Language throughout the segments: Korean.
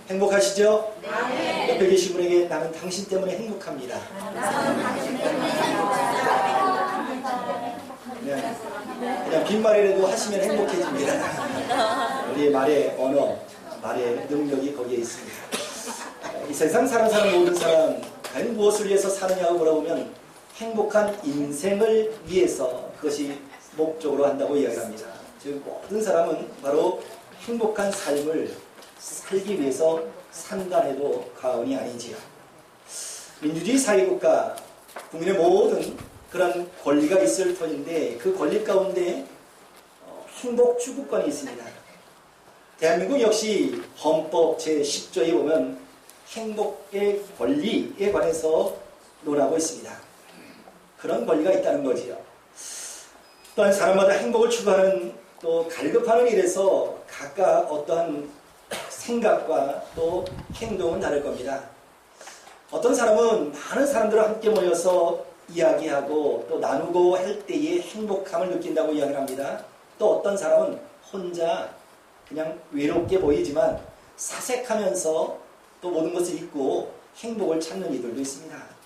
행복하시죠? 네. 옆에 계신 분에게 나는 당신 때문에 행복합니다. 그냥 빈말이라도 하시면 행복해집니다. 우리의 말의 언어, 말의 능력이 거기에 있습니다. 이 세상 사는 사람 모든 사람 과연 무엇을 위해서 사느냐고 물어보면 행복한 인생을 위해서 그것이 목적으로 한다고 이야기합니다. 즉 모든 사람은 바로 행복한 삶을 살기 위해서 산다해도 과언이 아니지요. 민주주의 사회국가, 국민의 모든 그런 권리가 있을 터인데 그 권리 가운데 행복 추구권이 있습니다. 대한민국 역시 헌법 제10조에 보면 행복의 권리에 관해서 논하고 있습니다. 그런 권리가 있다는 거지요. 또한 사람마다 행복을 추구하는 또 갈급하는 일에서 각각 어떠한 생각과 또 행동은 다를 겁니다. 어떤 사람은 많은 사람들과 함께 모여서 이야기하고 또 나누고 할 때에 행복함을 느낀다고 이야기를 합니다. 또 어떤 사람은 혼자 그냥 외롭게 보이지만 사색하면서 또 모든 것을 잊고 행복을 찾는 이들도 있습니다.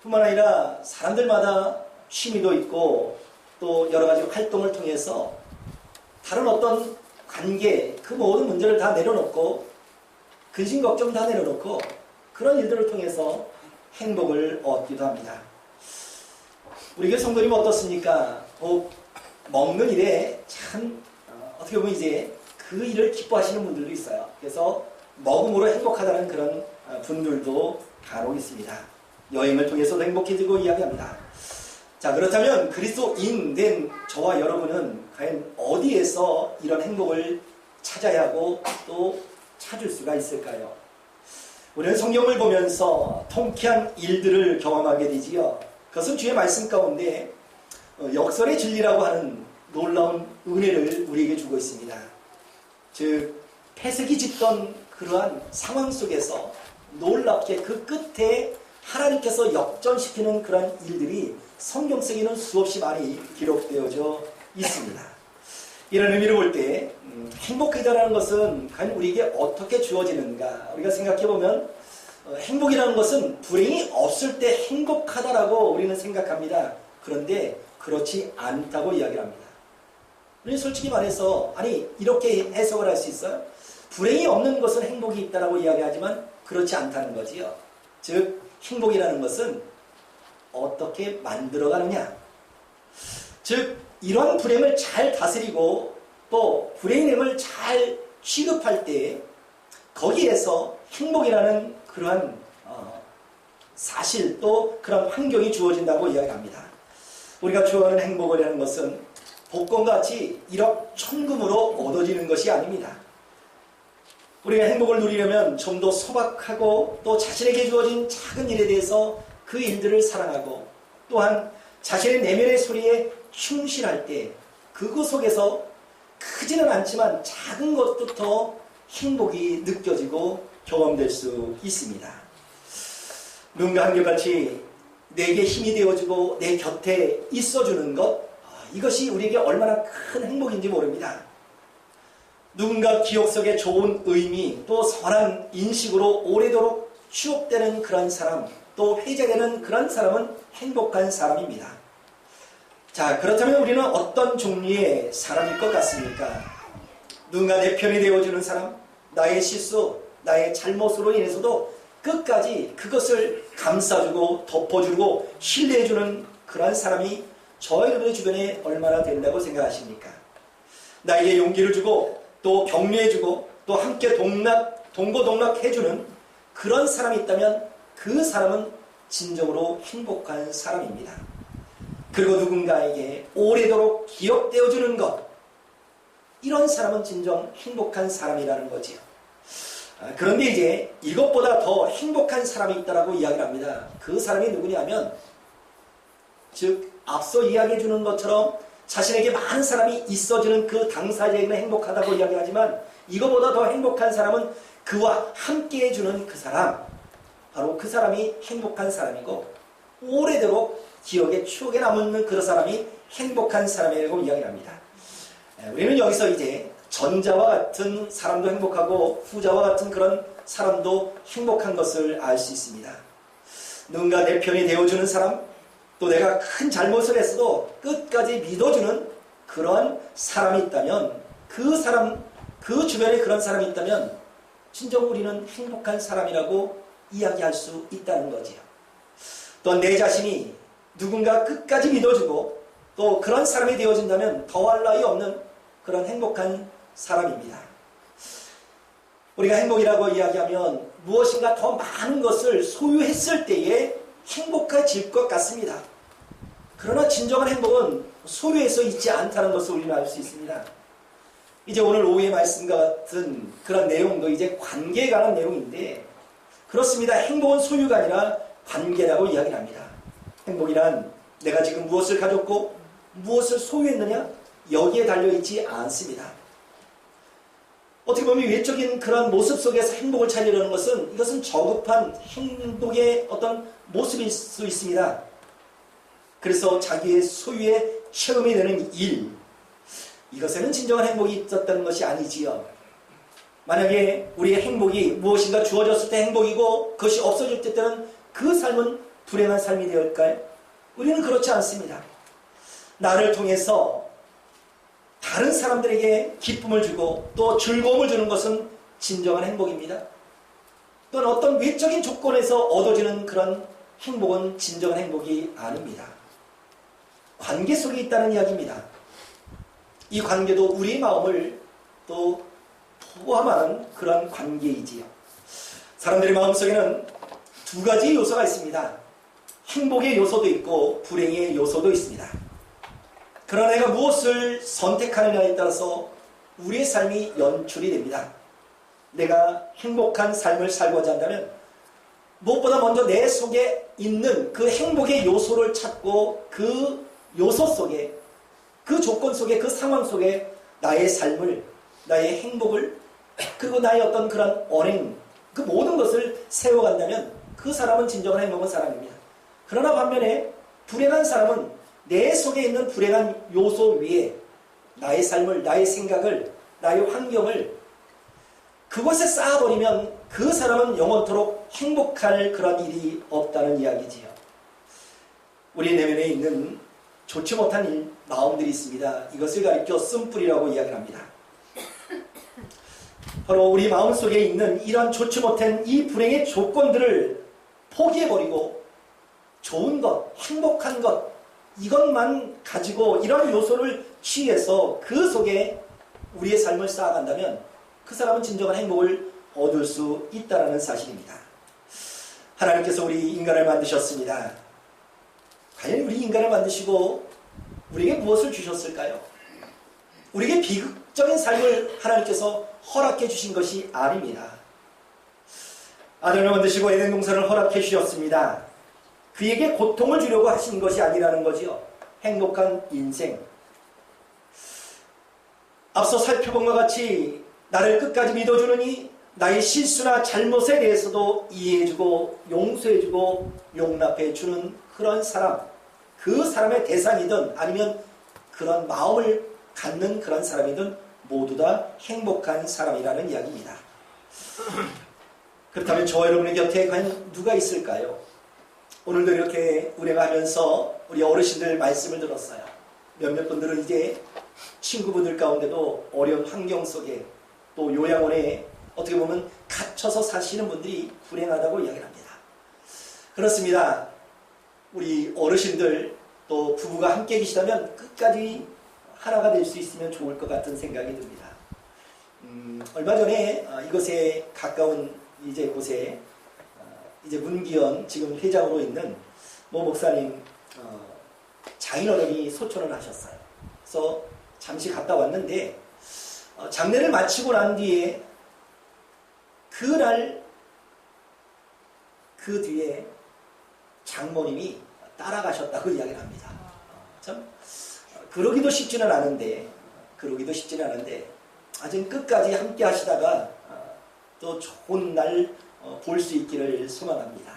뿐만 아니라 사람들마다 취미도 있고 또 여러 가지 활동을 통해서 다른 어떤 관계, 그 모든 문제를 다 내려놓고 근심 걱정 다 내려놓고 그런 일들을 통해서 행복을 얻기도 합니다. 우리 교회 성도님 어떻습니까? 먹는 일에 참 어떻게 보면 이제 그 일을 기뻐하시는 분들도 있어요. 그래서 먹음으로 행복하다는 그런 분들도 간혹 있습니다. 여행을 통해서도 행복해지고 이야기합니다. 자, 그렇다면 그리스도인 된 저와 여러분은 과연 어디에서 이런 행복을 찾아야 하고 또 찾을 수가 있을까요? 우리는 성경을 보면서 통쾌한 일들을 경험하게 되지요. 그것은 주의 말씀 가운데 역설의 진리라고 하는 놀라운 은혜를 우리에게 주고 있습니다. 즉 폐색이 짙던 그러한 상황 속에서 놀랍게 그 끝에 하나님께서 역전시키는 그런 일들이 성경 속에는 수없이 많이 기록되어져 있습니다. 이런 의미로 볼 때 행복이라는 것은 과연 우리에게 어떻게 주어지는가? 우리가 생각해보면 행복이라는 것은 불행이 없을 때 행복하다라고 우리는 생각합니다. 그런데 그렇지 않다고 이야기를 합니다. 우리는 솔직히 말해서 이렇게 해석을 할 수 있어요. 불행이 없는 것은 행복이 있다라고 이야기하지만 그렇지 않다는 거지요. 즉 행복이라는 것은 어떻게 만들어가느냐. 즉 이런 불행을 잘 다스리고 또 불행을 잘 취급할 때 거기에서 행복이라는 그러한 사실 또 그런 환경이 주어진다고 이야기합니다. 우리가 좋아하는 행복이라는 것은 복권같이 1억 천금으로 얻어지는 것이 아닙니다. 우리가 행복을 누리려면 좀 더 소박하고 또 자신에게 주어진 작은 일에 대해서 그 일들을 사랑하고 또한 자신의 내면의 소리에 충실할 때 그것 속에서 크지는 않지만 작은 것부터 행복이 느껴지고 경험될 수 있습니다. 누군가 한결같이 내게 힘이 되어주고 내 곁에 있어주는 것, 이것이 우리에게 얼마나 큰 행복인지 모릅니다. 누군가 기억 속에 좋은 의미 또 선한 인식으로 오래도록 추억되는 그런 사람 또 회자되는 그런 사람은 행복한 사람입니다. 자, 그렇다면 우리는 어떤 종류의 사람일 것 같습니까? 누군가 내 편이 되어주는 사람, 나의 실수, 나의 잘못으로 인해서도 끝까지 그것을 감싸주고 덮어주고 신뢰해주는 그런 사람이 저희 여러분의 주변에 얼마나 된다고 생각하십니까? 나에게 용기를 주고 또 격려해주고 또 함께 동고동락해주는 그런 사람이 있다면 그 사람은 진정으로 행복한 사람입니다. 그리고 누군가에게 오래도록 기억되어주는 것, 이런 사람은 진정 행복한 사람이라는 거지요. 그런데 이제 이것보다 더 행복한 사람이 있다라고 이야기를 합니다. 그 사람이 누구냐면 즉 앞서 이야기해 주는 것처럼 자신에게 많은 사람이 있어주는 그 당사자에게는 행복하다고 이야기하지만 이거보다 더 행복한 사람은 그와 함께 해주는 그 사람, 바로 그 사람이 행복한 사람이고 오래도록 기억에 추억에 남는 그런 사람이 행복한 사람이라고 이야기를 합니다. 우리는 여기서 이제 전자와 같은 사람도 행복하고 후자와 같은 그런 사람도 행복한 것을 알 수 있습니다. 누군가 내 편이 되어주는 사람, 또 내가 큰 잘못을 했어도 끝까지 믿어주는 그런 사람이 있다면, 그 주변에 그런 사람이 있다면 진정 우리는 행복한 사람이라고 이야기할 수 있다는 거지요. 또 내 자신이 누군가 끝까지 믿어주고 또 그런 사람이 되어진다면 더할 나위 없는 그런 행복한 사람입니다. 우리가 행복이라고 이야기하면 무엇인가 더 많은 것을 소유했을 때에 행복해질 것 같습니다. 그러나 진정한 행복은 소유에서 있지 않다는 것을 우리는 알 수 있습니다. 이제 오늘 오후의 말씀과 같은 그런 내용도 이제 관계에 관한 내용인데, 그렇습니다. 행복은 소유가 아니라 관계라고 이야기를 합니다. 행복이란 내가 지금 무엇을 가졌고 무엇을 소유했느냐, 여기에 달려있지 않습니다. 어떻게 보면 외적인 그런 모습 속에서 행복을 찾으려는 것은, 이것은 저급한 행복의 어떤 모습일 수 있습니다. 그래서 자기의 소유의 체험이 되는 일, 이것에는 진정한 행복이 있었다는 것이 아니지요. 만약에 우리의 행복이 무엇인가 주어졌을 때 행복이고 그것이 없어질 때는 그 삶은 불행한 삶이 되었을까요? 우리는 그렇지 않습니다. 나를 통해서 다른 사람들에게 기쁨을 주고 또 즐거움을 주는 것은 진정한 행복입니다. 또는 어떤 외적인 조건에서 얻어지는 그런 행복은 진정한 행복이 아닙니다. 관계 속에 있다는 이야기입니다. 이 관계도 우리의 마음을 또 포함하는 그런 관계이지요. 사람들의 마음속에는 두 가지 요소가 있습니다. 행복의 요소도 있고 불행의 요소도 있습니다. 그러나 내가 무엇을 선택하느냐에 따라서 우리의 삶이 연출이 됩니다. 내가 행복한 삶을 살고자 한다면 무엇보다 먼저 내 속에 있는 그 행복의 요소를 찾고 그 요소 속에, 그 조건 속에, 그 상황 속에 나의 삶을, 나의 행복을, 그리고 나의 어떤 그런 언행, 그 모든 것을 세워간다면 그 사람은 진정한 행복한 사람입니다. 그러나 반면에 불행한 사람은 내 속에 있는 불행한 요소 위에 나의 삶을, 나의 생각을, 나의 환경을 그곳에 쌓아버리면 그 사람은 영원토록 행복할 그런 일이 없다는 이야기지요. 우리 내면에 있는 좋지 못한 마음들이 있습니다. 이것을 가리켜 쓴뿌리라고 이야기를 합니다. 바로 우리 마음속에 있는 이런 좋지 못한 이 불행의 조건들을 포기해버리고 좋은 것, 행복한 것, 이것만 가지고 이런 요소를 취해서 그 속에 우리의 삶을 쌓아간다면 그 사람은 진정한 행복을 얻을 수 있다는 사실입니다. 하나님께서 우리 인간을 만드셨습니다. 과연 우리 인간을 만드시고 우리에게 무엇을 주셨을까요? 우리에게 비극적인 삶을 하나님께서 허락해 주신 것이 아닙니다. 아담을 만드시고 에덴 동산을 허락해 주셨습니다. 그에게 고통을 주려고 하신 것이 아니라는 거지요. 행복한 인생. 앞서 살펴본 것 같이 나를 끝까지 믿어주느니 나의 실수나 잘못에 대해서도 이해해주고 용서해주고 용납해주는 그런 사람, 그 사람의 대상이든 아니면 그런 마음을 갖는 그런 사람이든 모두 다 행복한 사람이라는 이야기입니다. 그렇다면 저와 여러분의 곁에 과연 누가 있을까요? 오늘도 이렇게 운행하면서 우리 어르신들 말씀을 들었어요. 몇몇 분들은 이제 친구분들 가운데도 어려운 환경 속에 또 요양원에 어떻게 보면 갇혀서 사시는 분들이 불행하다고 이야기를 합니다. 그렇습니다. 우리 어르신들 또 부부가 함께 계시다면 끝까지 하나가 될 수 있으면 좋을 것 같은 생각이 듭니다. 얼마 전에 이곳에 가까운 이제 곳에 이제 문기현 지금 회장으로 있는 모 목사님 장인어른이 소천을 하셨어요. 그래서 잠시 갔다 왔는데 장례를 마치고 난 뒤에 그날 그 뒤에 장모님이 따라가셨다고 이야기를 합니다. 참 그러기도 쉽지는 않은데 아직 끝까지 함께 하시다가 또 좋은 날 볼 수 있기를 소망합니다.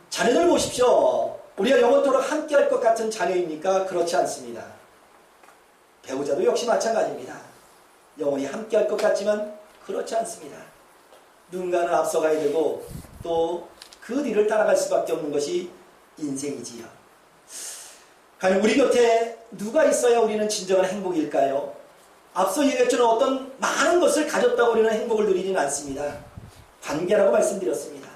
자녀들 보십시오. 우리가 영원토록 함께할 것 같은 자녀입니까? 그렇지 않습니다. 배우자도 역시 마찬가지입니다. 영원히 함께할 것 같지만 그렇지 않습니다. 누군가는 앞서가야 되고 또 그 뒤를 따라갈 수밖에 없는 것이 인생이지요. 과연 우리 곁에 누가 있어야 우리는 진정한 행복일까요? 앞서 얘기했처럼 어떤 많은 것을 가졌다고 우리는 행복을 누리지는 않습니다. 관계라고 말씀드렸습니다.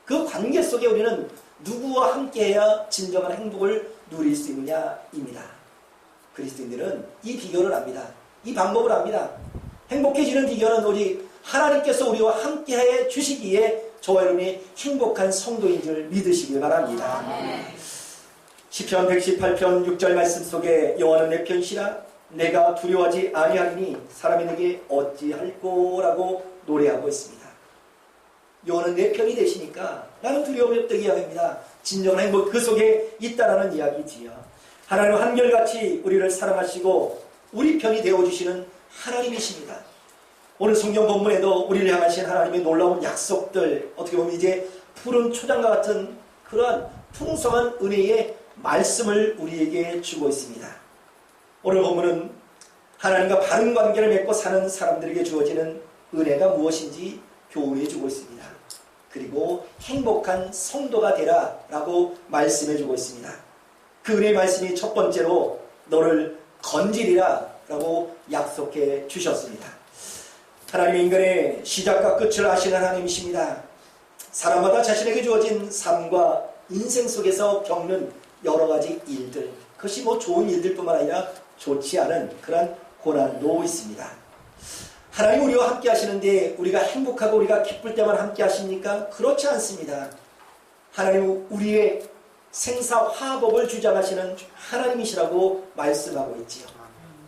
그 관계 속에 우리는 누구와 함께해야 진정한 행복을 누릴 수 있느냐입니다. 그리스도인들은 이 비결을 압니다. 이 방법을 압니다. 행복해지는 비결은 오직 하나님께서 우리와 함께해 주시기에 저와 여러분이 행복한 성도인 줄 믿으시길 바랍니다. 시편 118편 6절 말씀 속에 여호와는 내 편이시라 내가 두려워하지 아니하리니 사람이 내게 어찌할꼬라고 노래하고 있습니다. 여호와는 내 편이 되시니까 나는 두려움이 없다고 이야기합니다. 진정한 행복 그 속에 있다라는 이야기지요. 하나님은 한결같이 우리를 사랑하시고 우리 편이 되어주시는 하나님이십니다. 오늘 성경 본문에도 우리를 향하신 하나님의 놀라운 약속들, 어떻게 보면 이제 푸른 초장과 같은 그러한 풍성한 은혜의 말씀을 우리에게 주고 있습니다. 오늘 본문은 하나님과 바른 관계를 맺고 사는 사람들에게 주어지는 은혜가 무엇인지 교훈해 주고 있습니다. 그리고 행복한 성도가 되라 라고 말씀해 주고 있습니다. 그 은혜의 말씀이 첫 번째로 너를 건지리라 라고 약속해 주셨습니다. 하나님의 인간의 시작과 끝을 아시는 하나님이십니다. 사람마다 자신에게 주어진 삶과 인생 속에서 겪는 여러 가지 일들, 그것이 뭐 좋은 일들뿐만 아니라 좋지 않은 그런 고난도 있습니다. 하나님 우리와 함께 하시는데 우리가 행복하고 우리가 기쁠 때만 함께 하십니까? 그렇지 않습니다. 하나님 우리의 생사화복을 주장하시는 하나님이시라고 말씀하고 있지요.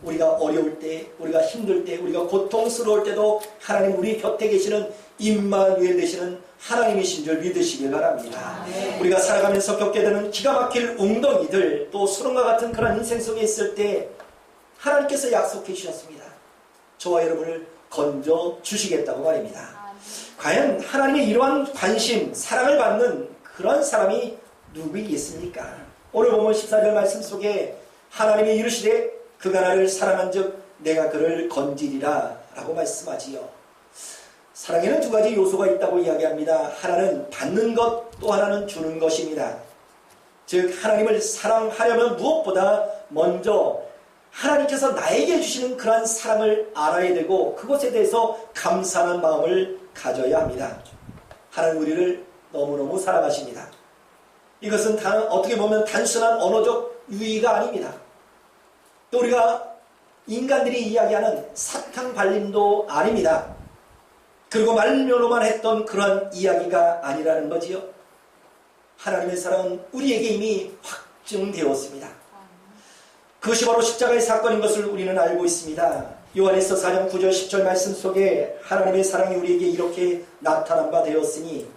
우리가 어려울 때, 우리가 힘들 때, 우리가 고통스러울 때도 하나님 우리 곁에 계시는 임마누엘 되시는 하나님이신 줄 믿으시길 바랍니다. 우리가 살아가면서 겪게 되는 기가 막힐 웅덩이들, 또 수렁과 같은 그런 인생 속에 있을 때 하나님께서 약속해 주셨습니다. 저와 여러분을 건져 주시겠다고 말입니다. 과연 하나님의 이러한 관심, 사랑을 받는 그런 사람이 누구이겠습니까? 오늘 보면 14절 말씀 속에 하나님이 이르시되 그가 나를 사랑한 즉 내가 그를 건지리라 라고 말씀하지요. 사랑에는 두 가지 요소가 있다고 이야기합니다. 하나는 받는 것, 또 하나는 주는 것입니다. 즉 하나님을 사랑하려면 무엇보다 먼저 하나님께서 나에게 주시는 그러한 사랑을 알아야 되고 그것에 대해서 감사하는 마음을 가져야 합니다. 하나님 우리를 너무너무 사랑하십니다. 이것은 어떻게 보면 단순한 언어적 유의가 아닙니다. 또 우리가 인간들이 이야기하는 사탕 발림도 아닙니다. 그리고 말로만 했던 그런 이야기가 아니라는 거지요. 하나님의 사랑은 우리에게 이미 확증되었습니다. 그것이 바로 십자가의 사건인 것을 우리는 알고 있습니다. 요한일서 4장 9절 10절 말씀 속에 하나님의 사랑이 우리에게 이렇게 나타난 바 되었으니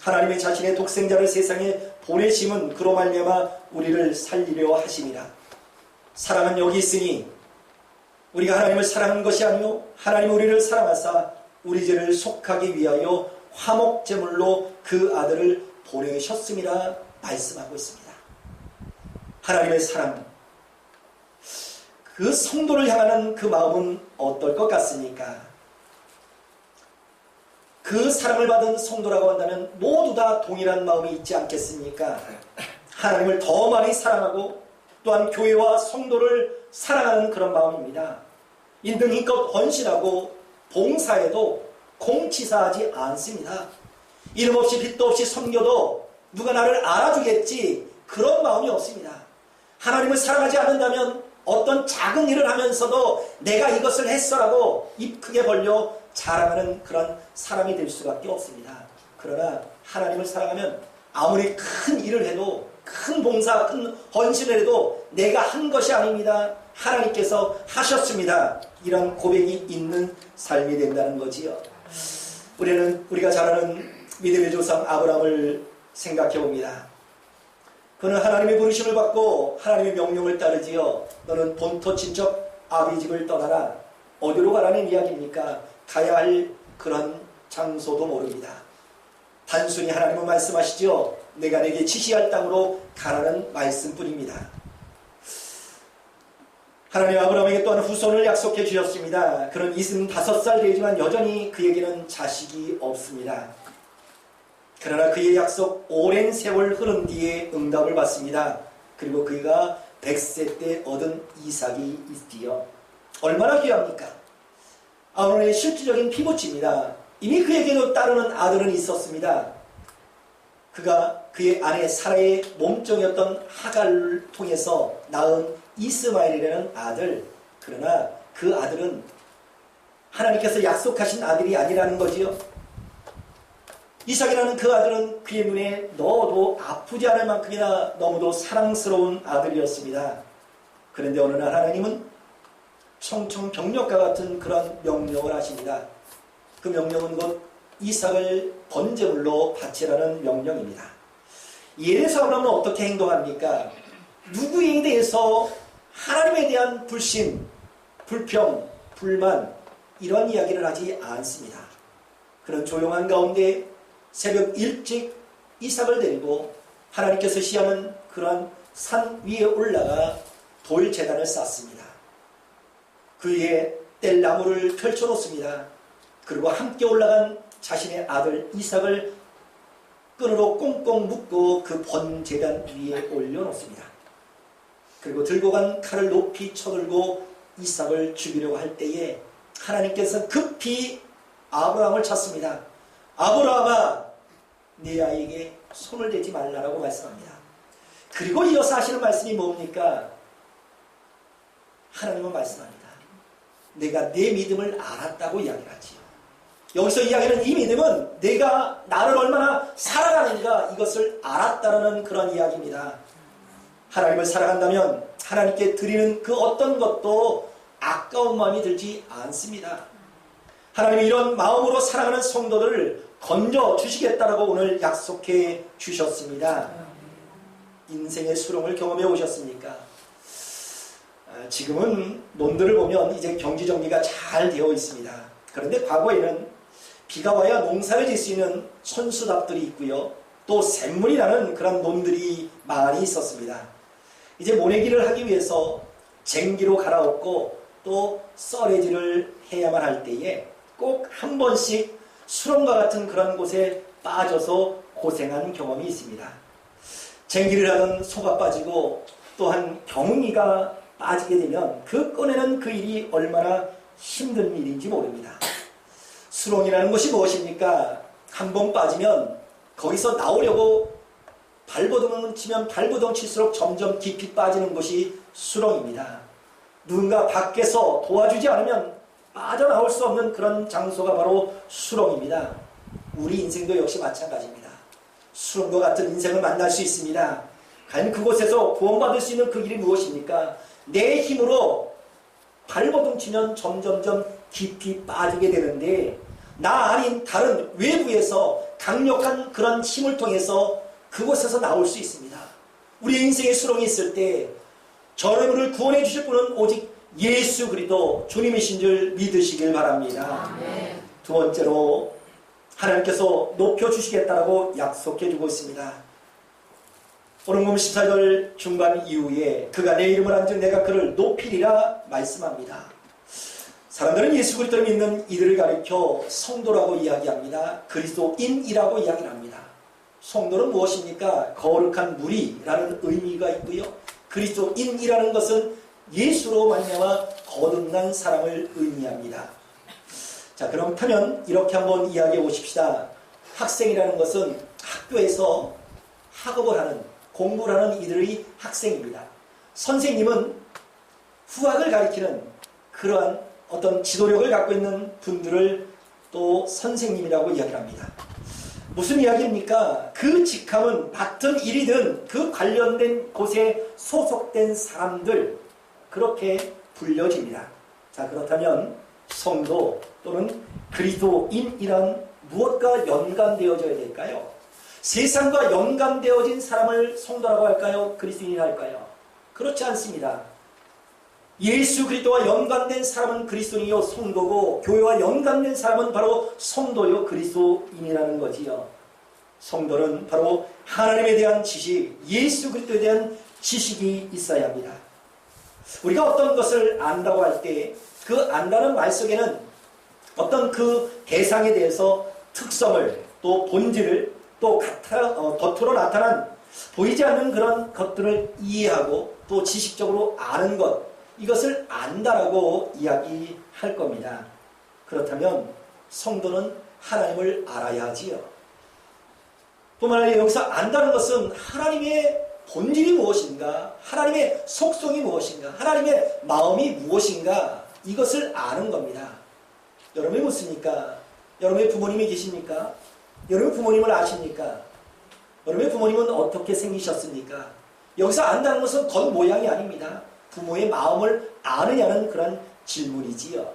하나님의 자신의 독생자를 세상에 보내심은 그로 말미암아 우리를 살리려 하심이라. 사랑은 여기 있으니 우리가 하나님을 사랑하는 것이 아니요 하나님 우리를 사랑하사 우리 죄를 속하기 위하여 화목제물로 그 아들을 보내셨음이라 말씀하고 있습니다. 하나님의 사랑, 그 성도를 향하는 그 마음은 어떨 것 같습니까? 그 사랑을 받은 성도라고 한다면 모두 다 동일한 마음이 있지 않겠습니까? 하나님을 더 많이 사랑하고 또한 교회와 성도를 사랑하는 그런 마음입니다. 있는 힘껏 헌신하고 봉사해도 공치사하지 않습니다. 이름 없이 빚도 없이 섬겨도 누가 나를 알아주겠지 그런 마음이 없습니다. 하나님을 사랑하지 않는다면 어떤 작은 일을 하면서도 내가 이것을 했어라고 입 크게 벌려 자랑하는 그런 사람이 될 수밖에 없습니다. 그러나 하나님을 사랑하면 아무리 큰 일을 해도 큰 봉사, 큰 헌신을 해도 내가 한 것이 아닙니다. 하나님께서 하셨습니다. 이런 고백이 있는 삶이 된다는 거지요. 우리가 잘 아는 믿음의 조상 아브라함을 생각해 봅니다. 그는 하나님의 부르심을 받고 하나님의 명령을 따르지요. 너는 본토 친척 아비 집을 떠나라. 어디로 가라는 이야기입니까? 가야 할 그런 장소도 모릅니다. 단순히 하나님은 말씀하시죠. 내가 내게 지시할 땅으로 가라는 말씀뿐입니다. 하나님 아브라함에게 또한 후손을 약속해 주셨습니다. 그는 25살 되지만 여전히 그에게는 자식이 없습니다. 그러나 그의 약속 오랜 세월 흐른 뒤에 응답을 받습니다. 그리고 그가 100세 때 얻은 이삭이 있지요. 얼마나 귀합니까? 아브라함의 실질적인 피부치입니다. 이미 그에게도 따르는 아들은 있었습니다. 그가 그의 아내 사라의 몸종이었던 하갈을 통해서 낳은 이스마엘이라는 아들. 그러나 그 아들은 하나님께서 약속하신 아들이 아니라는 거지요. 이삭이라는 그 아들은 그의 눈에 넣어도 아프지 않을 만큼이나 너무도 사랑스러운 아들이었습니다. 그런데 어느 날 하나님은 청청병력과 같은 그런 명령을 하십니다. 그 명령은 곧 이삭을 번제물로 바치라는 명령입니다. 이에 대해서 아브라함은 어떻게 행동합니까? 누구에 대해서 하나님에 대한 불신, 불평, 불만 이런 이야기를 하지 않습니다. 그런 조용한 가운데 새벽 일찍 이삭을 데리고 하나님께서 시하는 그런 산 위에 올라가 돌제단을 쌓습니다. 그 위에 뗄나무를 펼쳐놓습니다. 그리고 함께 올라간 자신의 아들 이삭을 끈으로 꽁꽁 묶고 그 번제단 위에 올려놓습니다. 그리고 들고 간 칼을 높이 쳐들고 이삭을 죽이려고 할 때에 하나님께서 급히 아브라함을 찾습니다. 아브라함아, 네 아이에게 손을 대지 말라라고 말씀합니다. 그리고 이어서 하시는 말씀이 뭡니까? 하나님은 말씀합니다. 내가 내 믿음을 알았다고 이야기를 하지요. 여기서 이야기하는 이 믿음은 내가 나를 얼마나 사랑하는가 이것을 알았다는 그런 이야기입니다. 하나님을 사랑한다면 하나님께 드리는 그 어떤 것도 아까운 마음이 들지 않습니다. 하나님이 이런 마음으로 사랑하는 성도들을 건져주시겠다라고 오늘 약속해 주셨습니다. 인생의 수렁을 경험해 오셨습니까? 지금은 논들을 보면 이제 경지정리가 잘 되어 있습니다. 그런데 과거에는 비가 와야 농사를 지을 수 있는 손수답들이 있고요. 또 샘물이 나는 그런 논들이 많이 있었습니다. 이제 모내기를 하기 위해서 쟁기로 갈아엎고 또 썰애질을 해야만 할 때에 꼭 한 번씩 수렁과 같은 그런 곳에 빠져서 고생한 경험이 있습니다. 쟁기를 하던 소가 빠지고 또한 경운기가 빠지게 되면 그 꺼내는 그 일이 얼마나 힘든 일인지 모릅니다. 수렁이라는 것이 무엇입니까? 한 번 빠지면 거기서 나오려고 발버둥을 치면 발버둥 칠수록 점점 깊이 빠지는 것이 수렁입니다. 누군가 밖에서 도와주지 않으면 빠져나올 수 없는 그런 장소가 바로 수렁입니다. 우리 인생도 역시 마찬가지입니다. 수렁과 같은 인생을 만날 수 있습니다. 과연 그곳에서 구원받을 수 있는 그 길이 무엇입니까? 내 힘으로 발버둥 치면 점점점 깊이 빠지게 되는데 나 아닌 다른 외부에서 강력한 그런 힘을 통해서 그곳에서 나올 수 있습니다. 우리 인생의 수렁이 있을 때 저를 구원해 주실 분은 오직 예수 그리스도 주님이신 줄 믿으시길 바랍니다. 아멘. 두 번째로 하나님께서 높여주시겠다라고 약속해 주고 있습니다. 오늘 14절 중반 이후에 그가 내 이름을 안즉 내가 그를 높이리라 말씀합니다. 사람들은 예수 그리스도를 믿는 이들을 가리켜 성도라고 이야기합니다. 그리스도인이라고 이야기를 합니다. 성도는 무엇입니까? 거룩한 무리라는 의미가 있고요. 그리스도인이라는 것은 예수로 말미암아 거듭난 사람을 의미합니다. 자, 그렇다면 이렇게 한번 이야기해 보십시다. 학생이라는 것은 학교에서 학업을 하는, 공부를 하는 이들의 학생입니다. 선생님은 후학을 가리키는 그러한 어떤 지도력을 갖고 있는 분들을 또 선생님이라고 이야기를 합니다. 무슨 이야기입니까? 그 직함은 맡은 일이든 그 관련된 곳에 소속된 사람들, 그렇게 불려집니다. 자, 그렇다면 성도 또는 그리스도인이란 무엇과 연관되어져야 될까요? 세상과 연관되어진 사람을 성도라고 할까요? 그리스도인이라 할까요? 그렇지 않습니다. 예수 그리스도와 연관된 사람은 그리스도인이요 성도고, 교회와 연관된 사람은 바로 성도요 그리스도인이라는 거지요. 성도는 바로 하나님에 대한 지식, 예수 그리스도에 대한 지식이 있어야 합니다. 우리가 어떤 것을 안다고 할 때 그 안다는 말 속에는 어떤 그 대상에 대해서 특성을 또 본질을 또 겉으로 나타난 보이지 않는 그런 것들을 이해하고 또 지식적으로 아는 것, 이것을 안다라고 이야기할 겁니다. 그렇다면 성도는 하나님을 알아야 하지요. 뿐만 아니라 여기서 안다는 것은 하나님의 본질이 무엇인가, 하나님의 속성이 무엇인가, 하나님의 마음이 무엇인가, 이것을 아는 겁니다. 여러분이 묻습니까? 여러분의 부모님이 계십니까? 여러분 부모님을 아십니까? 여러분의 부모님은 어떻게 생기셨습니까? 여기서 안다는 것은 겉모양이 아닙니다. 부모의 마음을 아느냐는 그런 질문이지요.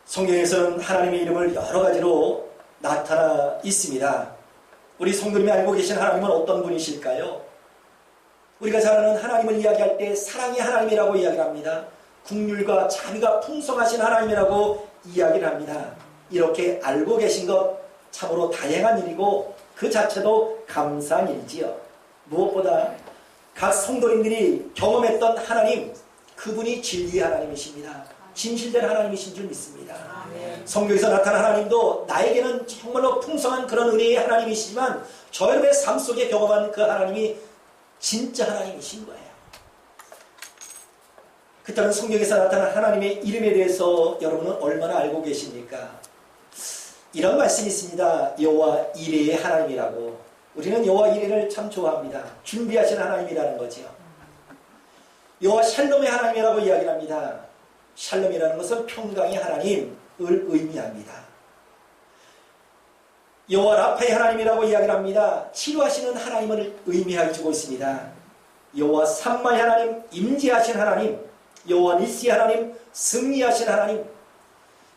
성경에서는 하나님의 이름을 여러 가지로 나타나 있습니다. 우리 성도님이 알고 계신 하나님은 어떤 분이실까요? 우리가 잘 아는 하나님을 이야기할 때 사랑의 하나님이라고 이야기를 합니다. 국률과 자비가 풍성하신 하나님이라고 이야기를 합니다. 이렇게 알고 계신 것 참으로 다행한 일이고 그 자체도 감사한 일이지요. 무엇보다 각 성도님들이 경험했던 하나님, 그분이 진리의 하나님이십니다. 진실된 하나님이신 줄 믿습니다. 성경에서 나타난 하나님도 나에게는 정말로 풍성한 그런 은혜의 하나님이시지만 저 여러분의 삶 속에 경험한 그 하나님이 진짜 하나님이신 거예요. 그렇다면 성경에서 나타난 하나님의 이름에 대해서 여러분은 얼마나 알고 계십니까? 이런 말씀이 있습니다. 여호와 이레의 하나님이라고. 우리는 여호와 이레를 참 좋아합니다. 준비하신 하나님이라는 거죠. 여호와 샬롬의 하나님이라고 이야기를 합니다. 샬롬이라는 것은 평강의 하나님을 의미합니다. 여호와 라파의 하나님이라고 이야기를 합니다. 치료하시는 하나님을 의미해주고 있습니다. 여호와 삼마의 하나님, 임재하신 하나님, 여호와 니시 하나님, 승리하신 하나님,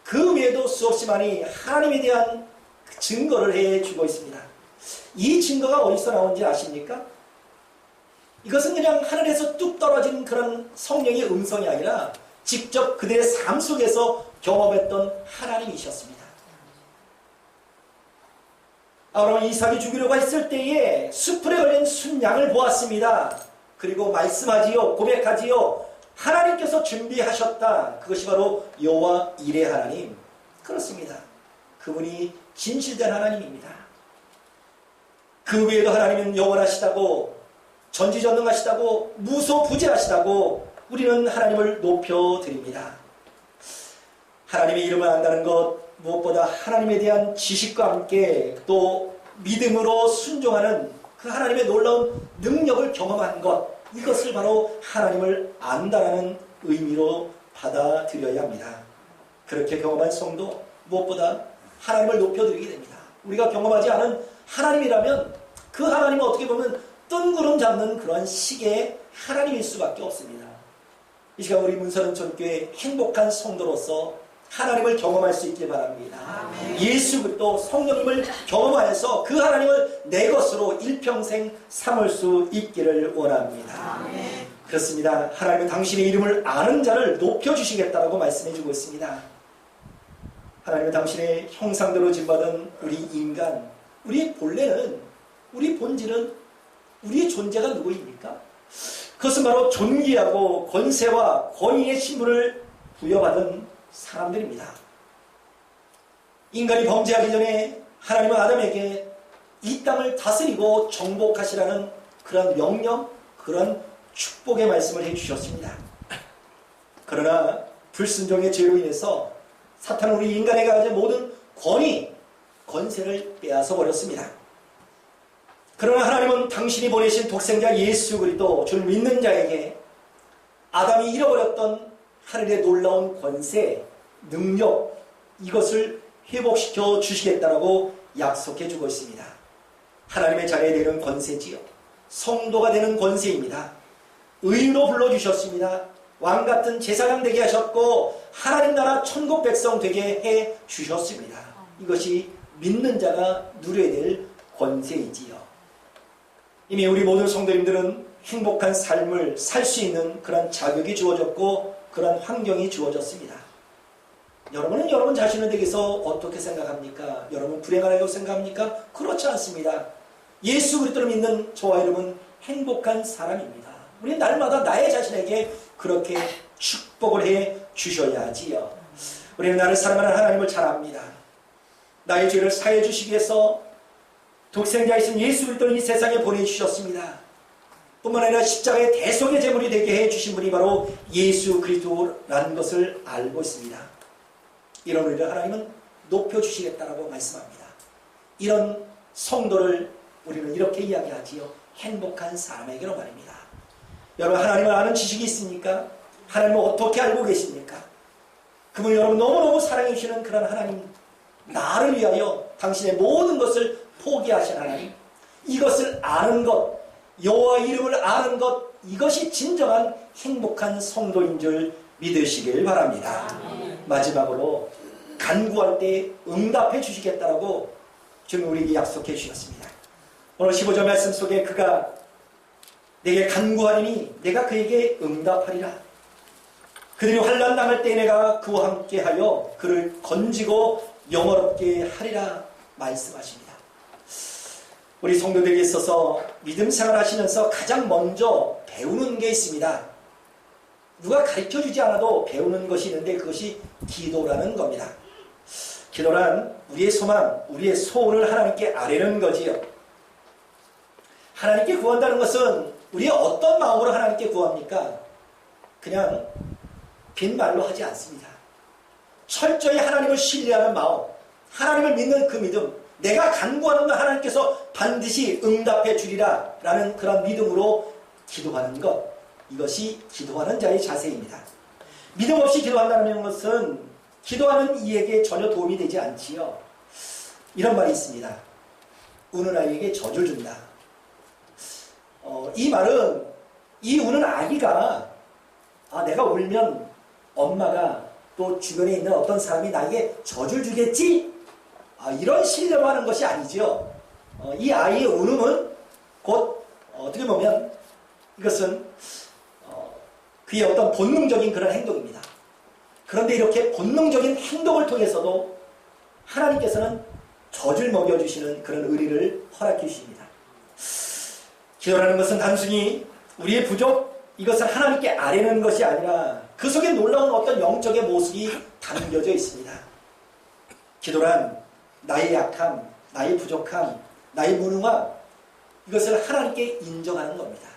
그 외에도 수없이 많이 하나님에 대한 증거를 해주고 있습니다. 이 증거가 어디서 나온지 아십니까? 이것은 그냥 하늘에서 뚝 떨어진 그런 성령의 음성이 아니라 직접 그들의 삶 속에서 경험했던 하나님이셨습니다. 아브라함이 이삭이 죽이려고 했을 때에 수풀에 걸린 순양을 보았습니다. 그리고 말씀하지요, 고백하지요. 하나님께서 준비하셨다. 그것이 바로 여호와 이레 하나님. 그렇습니다. 그분이 진실된 하나님입니다. 그 외에도 하나님은 영원하시다고, 전지전능하시다고, 무소부재하시다고 우리는 하나님을 높여드립니다. 하나님의 이름을 안다는 것, 무엇보다 하나님에 대한 지식과 함께 또 믿음으로 순종하는 그 하나님의 놀라운 능력을 경험한 것, 이것을 바로 하나님을 안다라는 의미로 받아들여야 합니다. 그렇게 경험한 성도, 무엇보다 하나님을 높여드리게 됩니다. 우리가 경험하지 않은 하나님이라면 그 하나님은 어떻게 보면 뜬구름 잡는 그런 식의 하나님일 수밖에 없습니다. 이 시간 우리 문선은촌교회 행복한 성도로서 하나님을 경험할 수 있길 바랍니다. 아멘. 예수 그리스도 성령님을 경험하여서 그 하나님을 내 것으로 일평생 삼을 수 있기를 원합니다. 아멘. 그렇습니다. 하나님은 당신의 이름을 아는 자를 높여주시겠다라고 말씀해주고 있습니다. 하나님은 당신의 형상대로 짓받은 우리 인간, 우리 본래는, 우리 본질은, 우리의 존재가 누구입니까? 그것은 바로 존귀하고 권세와 권위의 신분을 부여받은 사람들입니다. 인간이 범죄하기 전에 하나님은 아담에게 이 땅을 다스리고 정복하시라는 그런 명령, 그런 축복의 말씀을 해주셨습니다. 그러나 불순종의 죄로 인해서 사탄은 우리 인간에게 가진 모든 권위, 권세를 빼앗아 버렸습니다. 그러나 하나님은 당신이 보내신 독생자 예수 그리스도 줄 믿는 자에게 아담이 잃어버렸던 하늘의 놀라운 권세, 능력, 이것을 회복시켜 주시겠다라고 약속해 주고 있습니다. 하나님의 자녀에 되는 권세지요. 성도가 되는 권세입니다. 의인으로 불러주셨습니다. 왕같은 제사장 되게 하셨고 하나님 나라 천국 백성 되게 해 주셨습니다. 이것이 믿는 자가 누려야 될 권세이지요. 이미 우리 모든 성도님들은 행복한 삶을 살 수 있는 그런 자격이 주어졌고 그런 환경이 주어졌습니다. 여러분은 여러분 자신에 대해서 어떻게 생각합니까? 여러분 불행하다고 생각합니까? 그렇지 않습니다. 예수 그리스도를 믿는 저와 여러분 행복한 사람입니다. 우리는 날마다 나의 자신에게 그렇게 축복을 해 주셔야 하지요. 우리는 나를 사랑하는 하나님을 잘 압니다. 나의 죄를 사해 주시기 위해서 독생자이신 예수 그리스도를 이 세상에 보내주셨습니다. 뿐만 아니라 십자가의 대속의 제물이 되게 해주신 분이 바로 예수 그리스도라는 것을 알고 있습니다. 이런 우리를 하나님은 높여주시겠다라고 말씀합니다. 이런 성도를 우리는 이렇게 이야기하지요. 행복한 사람에게로 말입니다. 여러분 하나님을 아는 지식이 있습니까? 하나님을 어떻게 알고 계십니까? 그분 여러분 너무너무 사랑해 주시는 그런 하나님, 나를 위하여 당신의 모든 것을 포기하신 하나님, 이것을 아는 것, 여호와 이름을 아는 것, 이것이 진정한 행복한 성도인 줄 믿으시길 바랍니다. 마지막으로 간구할 때 응답해 주시겠다라고 주님 우리에게 약속해 주셨습니다. 오늘 15절 말씀 속에 그가 내게 간구하리니 내가 그에게 응답하리라. 그들이 환난 당할 때 내가 그와 함께하여 그를 건지고 영원롭게 하리라 말씀하십니다. 우리 성도들에게 있어서 믿음 생활 하시면서 가장 먼저 배우는 게 있습니다. 누가 가르쳐주지 않아도 배우는 것이 있는데 그것이 기도라는 겁니다. 기도란 우리의 소망, 우리의 소원을 하나님께 아뢰는 거지요. 하나님께 구한다는 것은 우리의 어떤 마음으로 하나님께 구합니까? 그냥 빈말로 하지 않습니다. 철저히 하나님을 신뢰하는 마음, 하나님을 믿는 그 믿음, 내가 간구하는 것 하나님께서 반드시 응답해 주리라 라는 그런 믿음으로 기도하는 것, 이것이 기도하는 자의 자세입니다. 믿음 없이 기도한다는 것은 기도하는 이에게 전혀 도움이 되지 않지요. 이런 말이 있습니다. 우는 아이에게 젖을 준다. 이 말은 이 우는 아기가 내가 울면 엄마가 또 주변에 있는 어떤 사람이 나에게 젖을 주겠지? 이런 신뢰로 하는 것이 아니죠. 이 아이의 울음은 곧 어떻게 보면 이것은 그의 어떤 본능적인 그런 행동입니다. 그런데 이렇게 본능적인 행동을 통해서도 하나님께서는 젖을 먹여주시는 그런 의리를 허락해 주십니다. 기도라는 것은 단순히 우리의 부족, 이것을 하나님께 아뢰는 것이 아니라 그 속에 놀라운 어떤 영적의 모습이 담겨져 있습니다. 기도란 나의 약함, 나의 부족함, 나의 무능함, 이것을 하나님께 인정하는 겁니다.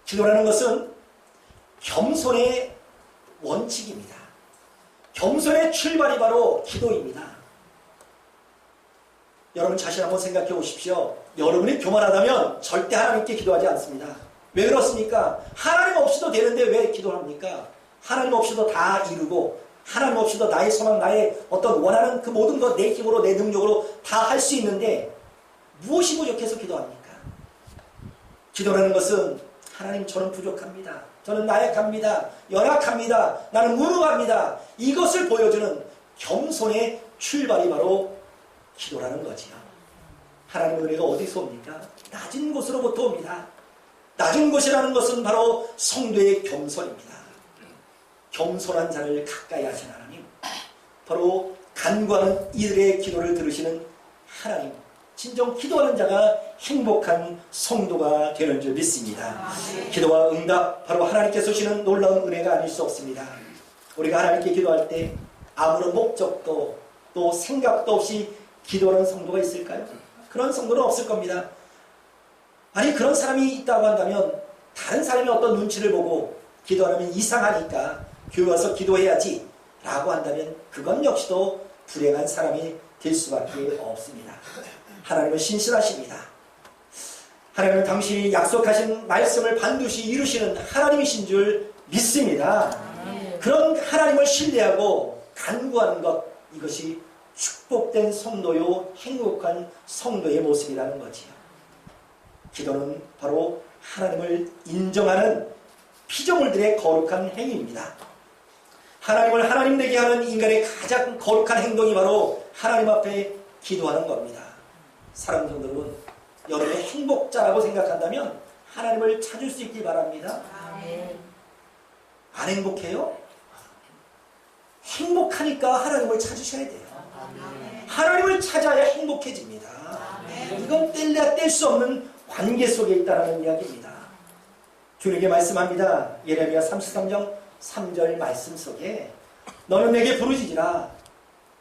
기도라는 것은 겸손의 원칙입니다. 겸손의 출발이 바로 기도입니다. 여러분 자신 한번 생각해 보십시오. 여러분이 교만하다면 절대 하나님께 기도하지 않습니다. 왜 그렇습니까? 하나님 없이도 되는데 왜 기도합니까? 하나님 없이도 다 이루고 하나님 없이도 나의 소망, 나의 어떤 원하는 그 모든 것 내 힘으로 내 능력으로 다 할 수 있는데 무엇이 부족해서 기도합니까? 기도라는 것은 하나님 저는 부족합니다. 저는 나약합니다. 연약합니다. 나는 무능합니다. 이것을 보여주는 겸손의 출발이 바로 기도라는 거지요. 하나님의 은혜가 어디서 옵니까? 낮은 곳으로부터 옵니다. 낮은 곳이라는 것은 바로 성도의 겸손입니다. 겸손한 자를 가까이 하신 하나님, 바로 간구하는 이들의 기도를 들으시는 하나님, 진정 기도하는 자가 행복한 성도가 되는 줄 믿습니다. 기도와 응답, 바로 하나님께서 주시는 놀라운 은혜가 아닐 수 없습니다. 우리가 하나님께 기도할 때 아무런 목적도 또 생각도 없이 기도하는 성도가 있을까요? 그런 성도는 없을 겁니다. 아니 그런 사람이 있다고 한다면 다른 사람이 어떤 눈치를 보고 기도하면 이상하니까 교회 와서 기도해야지 라고 한다면 그건 역시도 불행한 사람이 될 수밖에 없습니다. 하나님은 신실하십니다. 하나님은 당신이 약속하신 말씀을 반드시 이루시는 하나님이신 줄 믿습니다. 그런 하나님을 신뢰하고 간구하는 것, 이것이 축복된 성도요 행복한 성도의 모습이라는 거지요. 기도는 바로 하나님을 인정하는 피조물들의 거룩한 행위입니다. 하나님을 하나님 되게 하는 인간의 가장 거룩한 행동이 바로 하나님 앞에 기도하는 겁니다. 사랑하는 여러분, 여러분의 행복자라고 생각한다면 하나님을 찾을 수 있길 바랍니다. 안 행복해요? 행복하니까 하나님을 찾으셔야 돼요. 하나님을 찾아야 행복해집니다. 이건 뗄래야 뗄 수 없는 관계 속에 있다는 이야기입니다. 주님께 말씀합니다. 예레미야 33장 3절 말씀 속에 너는 내게 부르짖으라.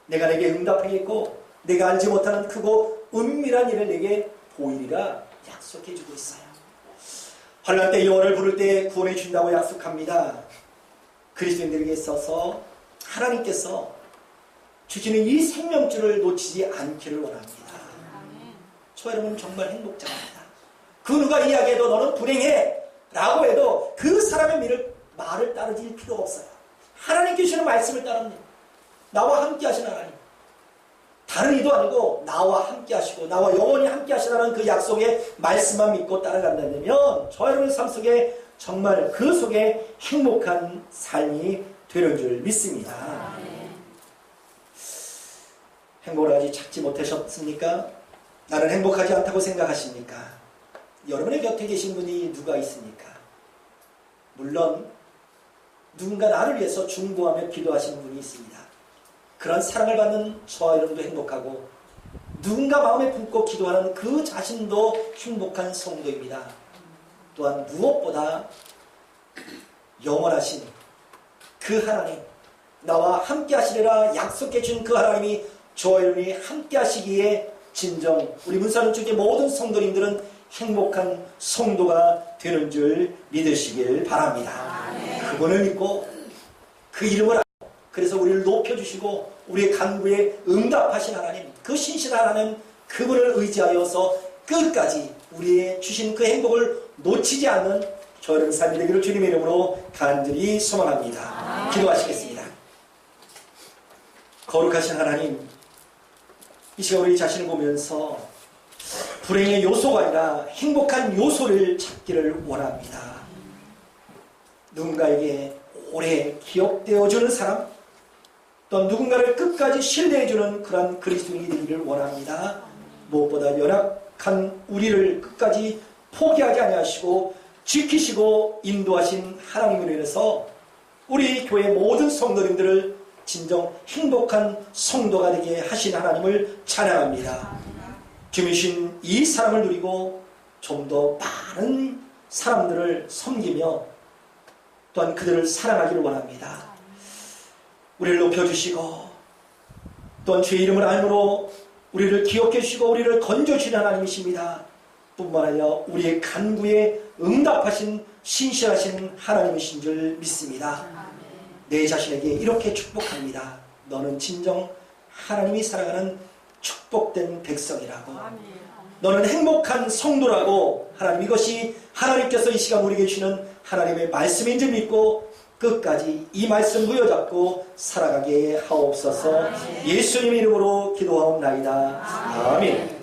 내가 내게 응답하겠고 내가 알지 못하는 크고 은밀한 일을 내게 보이리라 약속해 주고 있어요. 환난 때 여호와를 부를 때 구원해 준다고 약속합니다. 그리스도인들에게 있어서 하나님께서 주시는 이 생명줄을 놓치지 않기를 원합니다. 저 여러분 정말 행복자입니다. 그 누가 이야기해도 너는 불행해 라고 해도 그 사람의 말을 따르질 필요 없어요. 하나님께 주시는 말씀을 따릅니다. 나와 함께 하신 하나님, 다른 이도 아니고 나와 함께 하시고 나와 영원히 함께 하시라는 그 약속의 말씀만 믿고 따라간다면 저 여러분 삶 속에 정말 그 속에 행복한 삶이 되는 줄 믿습니다. 행복을 아직 찾지 못하셨습니까? 나는 행복하지 않다고 생각하십니까? 여러분의 곁에 계신 분이 누가 있습니까? 물론 누군가 나를 위해서 중보하며 기도하시는 분이 있습니다. 그런 사랑을 받는 저와 여러분도 행복하고 누군가 마음에 품고 기도하는 그 자신도 행복한 성도입니다. 또한 무엇보다 영원하신 그 하나님, 나와 함께 하시리라 약속해 준 그 하나님이 저와 여러분이 함께 하시기에 진정 우리 문사님 쪽의 모든 성도님들은 행복한 성도가 되는 줄 믿으시길 바랍니다. 그분을 믿고 그 이름을 알고 그래서 우리를 높여주시고 우리의 간구에 응답하신 하나님, 그 신실한 하나님, 그분을 의지하여서 끝까지 우리의 주신 그 행복을 놓치지 않는 저 여러분 삶이 되기를 주님의 이름으로 간절히 소망합니다. 기도하시겠습니다. 거룩하신 하나님, 이 시간 우리 자신을 보면서 불행의 요소가 아니라 행복한 요소를 찾기를 원합니다. 누군가에게 오래 기억되어주는 사람, 또 누군가를 끝까지 신뢰해주는 그런 그리스도인이 되기를 원합니다. 무엇보다 연약한 우리를 끝까지 포기하지 아니하시고 지키시고 인도하신 하나님으로 인해서 우리 교회 모든 성도님들을 진정 행복한 성도가 되게 하신 하나님을 찬양합니다. 주이신 이 사람을 누리고 좀 더 많은 사람들을 섬기며 또한 그들을 사랑하기를 원합니다. 우리를 높여주시고 또한 주의 이름을 알므로 우리를 기억해 주시고 우리를 건져주시는 하나님이십니다. 뿐만 아니라 우리의 간구에 응답하신 신실하신 하나님이신 줄 믿습니다. 내 자신에게 이렇게 축복합니다. 너는 진정 하나님이 사랑하는 축복된 백성이라고, 너는 행복한 성도라고, 하나님 이것이 하나님께서 이 시간 우리에게 주시는 하나님의 말씀인 줄 믿고 끝까지 이 말씀 부여잡고 살아가게 하옵소서. 예수님의 이름으로 기도하옵나이다. 아멘.